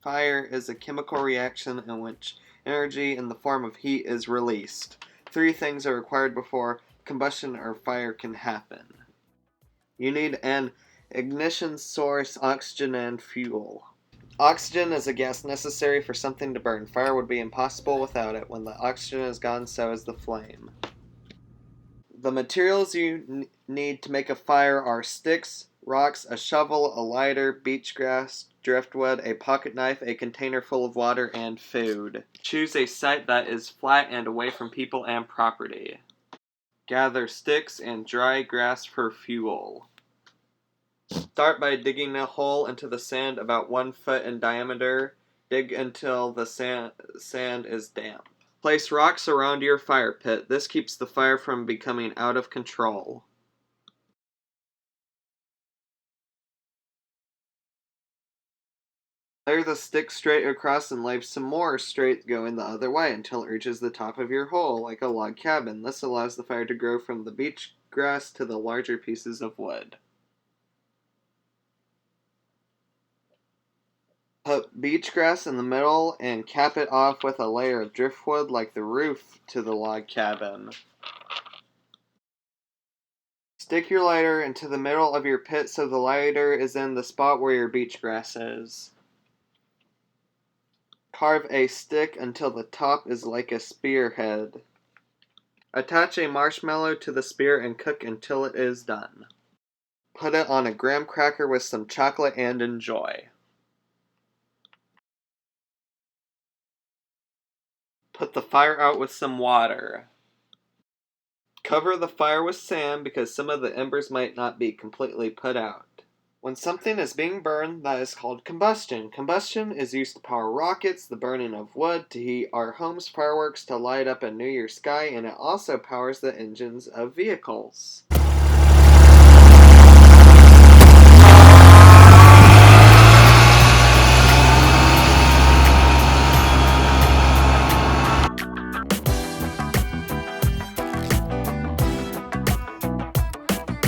Fire is a chemical reaction in which energy in the form of heat is released. Three things are required before combustion or fire can happen. You need an ignition source, oxygen, and fuel. Oxygen is a gas necessary for something to burn. Fire would be impossible without it. When the oxygen is gone, so is the flame. The materials you need to make a fire are sticks, rocks, a shovel, a lighter, beach grass, driftwood, a pocket knife, a container full of water, and food. Choose a site that is flat and away from people and property. Gather sticks and dry grass for fuel. Start by digging a hole into the sand about 1 foot in diameter. Dig until the sand is damp. Place rocks around your fire pit. This keeps the fire from becoming out of control. Lay the stick straight across and lay some more straight going the other way until it reaches the top of your hole, like a log cabin. This allows the fire to grow from the beach grass to the larger pieces of wood. Put beach grass in the middle and cap it off with a layer of driftwood like the roof to the log cabin. Stick your lighter into the middle of your pit so the lighter is in the spot where your beach grass is. Carve a stick until the top is like a spearhead. Attach a marshmallow to the spear and cook until it is done. Put it on a graham cracker with some chocolate and enjoy. Put the fire out with some water. Cover the fire with sand because some of the embers might not be completely put out. When something is being burned, that is called combustion. Combustion is used to power rockets, the burning of wood, to heat our homes, fireworks, to light up a New Year's sky, and it also powers the engines of vehicles.